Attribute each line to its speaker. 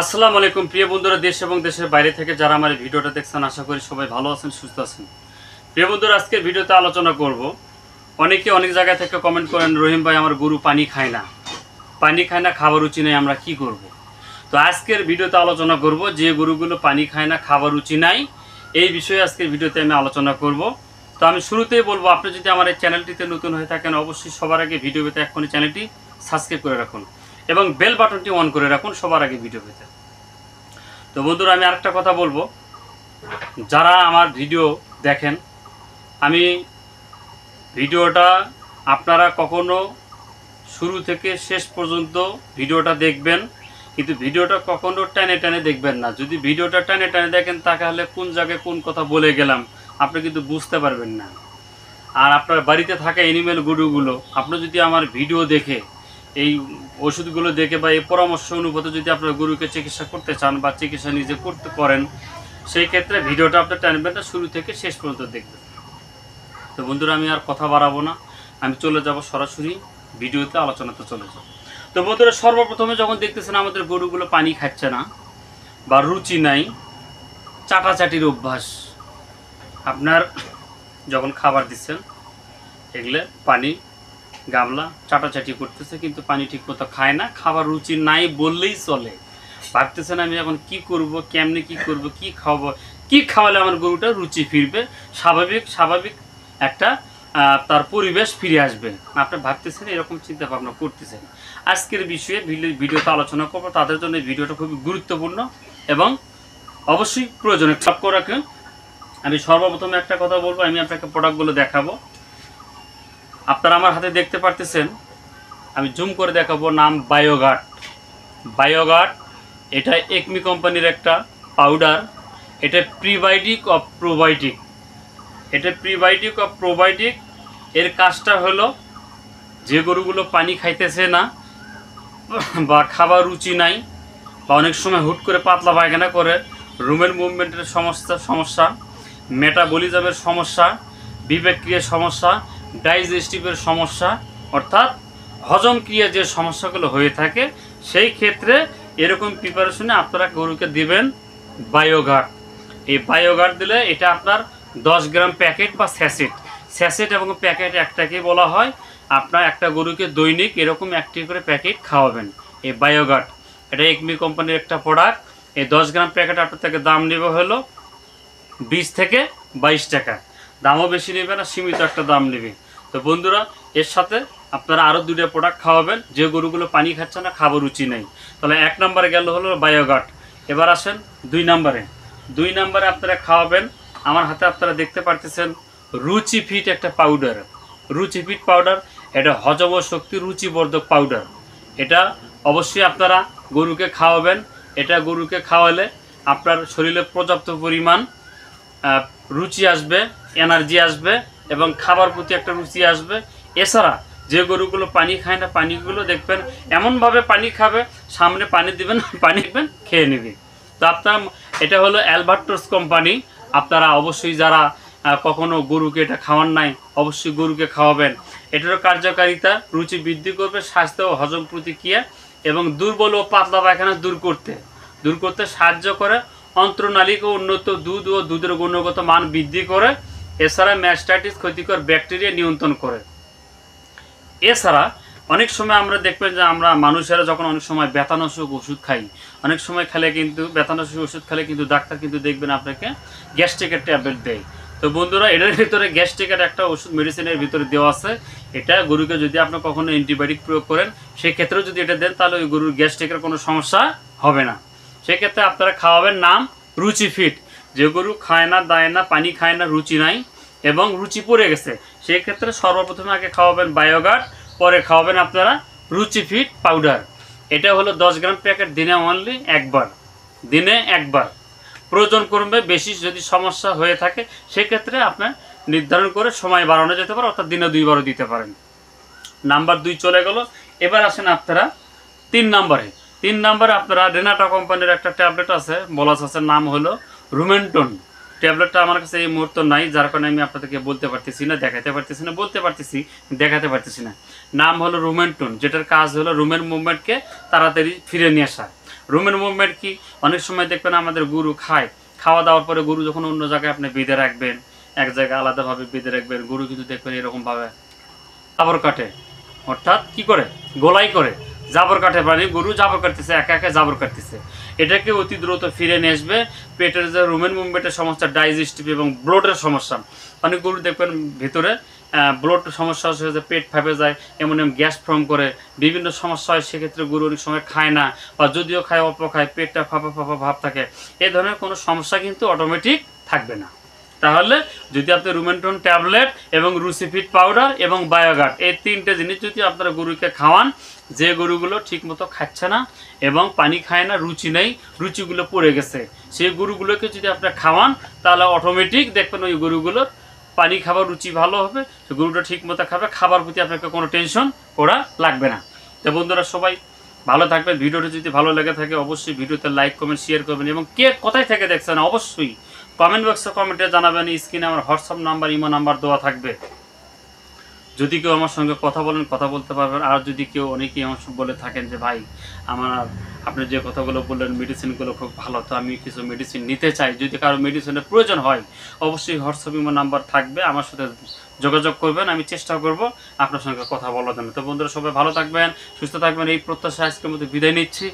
Speaker 1: আসসালামু আলাইকুম প্রিয় বন্ধুরা, দেশ এবং দেশের বাইরে থেকে যারা আমার ভিডিওটা দেখছেন, আশা করি সবাই ভালো আছেন, সুস্থ আছেন। প্রিয় বন্ধুরা, আজকের ভিডিওতে আলোচনা করব, অনেকে অনেক জায়গা থেকে কমেন্ট করেন, রহিম ভাই আমার গরু পানি খায় না, খাবার রুচি নেই, আমরা কি করব। তো আজকের ভিডিওতে আলোচনা করব যে গরুগুলো পানি খায় না, খাবার রুচি নাই, এই বিষয়ে আজকের ভিডিওতে আমি আলোচনা করব। তো আমি শুরুতেই বলবো, আপনি যদি আমার এই চ্যানেলটিতে নতুন হয়ে থাকেন, অবশ্যই সবার আগে ভিডিও পেতে এখনই চ্যানেলটি সাবস্ক্রাইব করে রাখুন এবং বেল বাটনটি অন করে রাখুন সবার আগে ভিডিও পেতে। তো বন্ধুরা, আমি আরেকটা কথা বলবো, যারা আমার ভিডিও দেখেন, আমি ভিডিওটা আপনারা কখনো শুরু থেকে শেষ পর্যন্ত ভিডিওটা দেখবেন, কিন্তু ভিডিওটা কখনো টেনে টেনে দেখবেন না। যদি ভিডিওটা টেনে টেনে দেখেন, তাহলে কোন জায়গায় কোন কথা বলে গেলাম আপনি কিন্তু বুঝতে পারবেন না। আর আপনার বাড়িতে থাকা অ্যানিমেল গরুগুলো আপনি যদি আমার ভিডিও দেখে, এই ওষুধগুলো দেখে বা এই পরামর্শ অনুপাতে যদি আপনার গরুকে চিকিৎসা করতে চান বা চিকিৎসা নিজে করতে করেন, সেই ক্ষেত্রে ভিডিওটা আপনি টানবেন না, শুরু থেকে শেষ পর্যন্ত দেখবেন। তো বন্ধুরা, আমি আর কথা বাড়াবো না, আমি চলে যাব সরাসরি ভিডিওতে, আলোচনাতে চলে যাব। তো বন্ধুরা, সর্বপ্রথমে যখন দেখতেছেন আমাদের গরুগুলো পানি খাচ্ছে না বা রুচি নাই, চাটাচাটির অভ্যাস, আপনার যখন খাবার দিচ্ছেন এগুলো পানি গামলা চাটাচাটি করতেছে, কিন্তু পানি ঠিক মতো খায় না, খাবার রুচি নাই বললেই চলে। ভাবতেছেন আমি এখন কি করব, কেমনে কি করব, কি খাওয়াবো, কি খাওয়ালে আমার গরুটা রুচি ফিরবে, স্বাভাবিক একটা তার পরিবেশ ফিরে আসবে। আপনি ভাবতেছেন, এরকম চিন্তা ভাবনা করতেছেন। আজকের বিষয়ে ভিডিওতে আলোচনা করবো, তাদের জন্য এই ভিডিওটা খুবই গুরুত্বপূর্ণ এবং অবশ্যই প্রয়োজনীয়। সব করে রাখেন। আমি সর্বপ্রথমে একটা কথা বলবো, আমি আপনাকে প্রোডাক্টগুলো দেখাবো। আপনারা আমার হাতে দেখতে পারতেছেন, আমি জুম করে দেখাবো। নাম বায়োগার্ড। এটা একমি কোম্পানির একটা পাউডার। এটা প্রিবায়োটিক অফ প্রোবায়োটিক। এর কাজটা হলো, যে গরুগুলো পানি খাইতেছে না বা খাবার রুচি নাই বা অনেক সময় হুট করে পাতলা পায়খানা করে, রুমের মুভমেন্টের সমস্যা, মেটাবলিজমের সমস্যা, বিবেক ক্রিয়ার সমস্যা, ডাইজেস্টিভের সমস্যা, অর্থাৎ হজম ক্রিয়া যে সমস্যাগুলো হয়ে থাকে, সেই ক্ষেত্রে এরকম প্রিপারেশনে আপনারা গরুকে দিবেন বায়োগার্ড। এই বায়োগার্ড দিলে এটা আপনার 10 গ্রাম প্যাকেট বা স্যাসেট এবং প্যাকেট একটাকেই বলা হয়। আপনার একটা গরুকে দৈনিক এরকম একটি করে প্যাকেট খাওয়াবেন এই বায়োগার্ড। এটা একমি কোম্পানির একটা প্রোডাক্ট। এই 10 গ্রাম প্যাকেট আপনার থেকে দাম নেবে হলো 20 থেকে 22 টাকা। দামও বেশি নেবে না, সীমিত একটা দাম নেবে। তো বন্ধুরা, এর সাথে আপনারা আরও 2টা প্রোডাক্ট খাওয়াবেন যে গরুগুলো পানি খাচ্ছে না, খাবার রুচি নেই। তাহলে 1 নম্বরে গেল হলো বায়োগার্ড। এবার আসেন 2 নম্বরে আপনারা খাওয়াবেন, আমার হাতে আপনারা দেখতে পারতেছেন, রুচিফিট একটা পাউডার। রুচিফিট পাউডার, এটা হজম ও শক্তি রুচিবর্ধক পাউডার। এটা অবশ্যই আপনারা গরুকে খাওয়াবেন। এটা গরুকে খাওয়ালে আপনার শরীরে পর্যাপ্ত পরিমাণ রুচি আসবে, এনার্জি আসবে এবং খাবার প্রতি একটা রুচি আসবে। এছাড়া যে গরুগুলো পানি খায় না, পানিগুলো দেখবেন এমনভাবে পানি খাবে, সামনে পানি দিবেন, পানি দিবেন, খেয়ে নেবে। তো আপনার এটা হলো অ্যালবার্টোস কোম্পানি। আপনারা অবশ্যই যারা কখনো গরুকে এটা খাওয়ান নাই, অবশ্যই গরুকে খাওয়াবেন। এটারও কার্যকারিতা রুচি বৃদ্ধি করবে, স্বাস্থ্য ও হজম প্রতিক্রিয়া এবং দুর্বল ও পাতলা পায়খানা দূর করতে সাহায্য করে। অন্ত্রনালীকে উন্নত দুধ ও দুধের গুণগত মান বৃদ্ধি করে। এছাড়া ম্যাস্টাইটিস ক্ষতিকর ব্যাকটেরিয়া নিয়ন্ত্রণ করে। এছাড়া অনেক সময় আমরা দেখবেন যে আমরা মানুষেরা যখন অনেক সময় ব্যথানাশক ওষুধ খাই, অনেক সময় খেলে কিন্তু ব্যথানাশক ওষুধ খেলে কিন্তু ডাক্তার কিন্তু দেখবেন আপনাকে গ্যাস্ট্রিকের ট্যাবলেট দেয়। তো বন্ধুরা, এটার ভিতরে গ্যাস্ট্রিকের একটা ওষুধ মেডিসিনের ভিতরে দেওয়া আছে। এটা গরুকে যদি আপনি কখনো অ্যান্টিবায়োটিক প্রয়োগ করেন, সেক্ষেত্রেও যদি এটা দেন, তাহলে ওই গরুর গ্যাস্ট্রিকের কোনো সমস্যা হবে না। সেক্ষেত্রে আপনারা খাওয়াবেন নাম রুচিফিট। যে গরু খায় না, দায় না, পানি খায় না, রুচি নাই এবং রুচি পড়ে গেছে, সেই ক্ষেত্রে সর্বপ্রথমে আগে খাওয়াবেন বায়োগার্ড, পরে খাওয়াবেন আপনারা রুচিফিট পাউডার। এটা হলো 10 গ্রাম প্যাকেট, দিনে অনলি একবার। প্রয়োজন করবে বেশি যদি সমস্যা হয়ে থাকে, সেক্ষেত্রে আপনার নির্ধারণ করে সময় বাড়ানো যেতে পারে, অর্থাৎ দিনে 2 বারও দিতে পারেন। নাম্বার 2 চলে গেল। এবার আসেন আপনারা 3 নম্বরে আপনারা রেনাটা কোম্পানির একটা ট্যাবলেট আছে, বলা আছে, নাম হলো রুমেন্টন। ট্যাবলেটটা আমার কাছে এই মুহূর্তে নাই, যার কারণে আমি আপনাদেরকে বলতে পারতেছি না, দেখাতে পারতেছি না, বলতে পারতেছি, দেখাতে পারতেছি না। নাম হলো রুমেন্টন, যেটার কাজ হলো রুমের মুভমেন্টকে তাড়াতাড়ি ফিরে নিয়ে আসা। রুমের মুভমেন্ট কি, অনেক সময় দেখবেন আমাদের গরু খায়, খাওয়া দাওয়ার পরে গরু যখন অন্য জায়গায় আপনি বেঁধে রাখবেন, এক জায়গায় আলাদাভাবে বেঁধে রাখবেন, গরু কিন্তু দেখবেন এরকমভাবে জাবর কাটে, অর্থাৎ কি করে, গোলাই করে জাবর কাটে, প্রাণী গরু জাবর কাটতেছে, একা একা জাবর কাটতেছে। এটাকে অতি দ্রুত ফিরে নিয়ে আসবে। পেটের যে রুমেন মুভমেন্টের সমস্যা, ডাইজেস্টিভ এবং ব্লডের সমস্যা, অনেক গরু দেখবেন ভিতরে ব্লড সমস্যা হচ্ছে, পেট ফাঁপে যায়, এমন গ্যাস ফর্ম করে, বিভিন্ন সমস্যা হয়। সেক্ষেত্রে গরু অনেক সময় খায় না, বা যদিও খায় অল্প খায়, পেটটা ফাঁপা ফাঁপা ভাব থাকে। এই ধরনের কোনো সমস্যা কিন্তু অটোমেটিক থাকবে না। তাহলে যদি আপনি রুমেন্টন ট্যাবলেট এবং রুসিফিট পাউডার এবং বায়োগার্ড, এই তিনটে জিনিস যদি আপনারা গরুকে খাওয়ান, যে গরুগুলো ঠিকমতো খাচ্ছে না এবং পানি খায় না, রুচি নেই, রুচিগুলো পড়ে গেছে, সেই গরুগুলোকে যদি আপনারা খাওয়ান, তাহলে অটোমেটিক দেখবেন ওই গরুগুলোর পানি খাবার রুচি ভালো হবে, গরুটা ঠিকমতো খাবে, খাবার প্রতি আপনাকে কোনো টেনশন করা লাগবে না। তো বন্ধুরা সবাই ভালো থাকবেন। ভিডিওটি যদি ভালো লেগে থাকে অবশ্যই ভিডিওতে লাইক কমেন্ট শেয়ার করবেন, এবং কে কোথায় থেকে দেখছেন অবশ্যই কমেন্ট বক্সে কমেন্টে জানাবেন। স্ক্রিনে আমার হোয়াটসঅ্যাপ নাম্বার, ইমো নাম্বার দেওয়া থাকবে। যদি কেউ আমার সঙ্গে কথা বলেন, কথা বলতে পারবেন। আর যদি কেউ, অনেকেই আমার বলে থাকেন যে ভাই আমার আপনি যে কথাগুলো বললেন মেডিসিনগুলো খুব ভালো, তো আমি কিছু মেডিসিন নিতে চাই, যদি কারো মেডিসিনের প্রয়োজন হয় অবশ্যই হোয়াটসঅ্যাপ ইমো নাম্বার থাকবে, আমার সাথে যোগাযোগ করবেন, আমি চেষ্টা করব আপনার সঙ্গে কথা বলার জন্য। তো বন্ধুরা সবাই ভালো থাকবেন, সুস্থ থাকবেন, এই প্রত্যাশা আজকের মধ্যে বিদায় নিচ্ছি।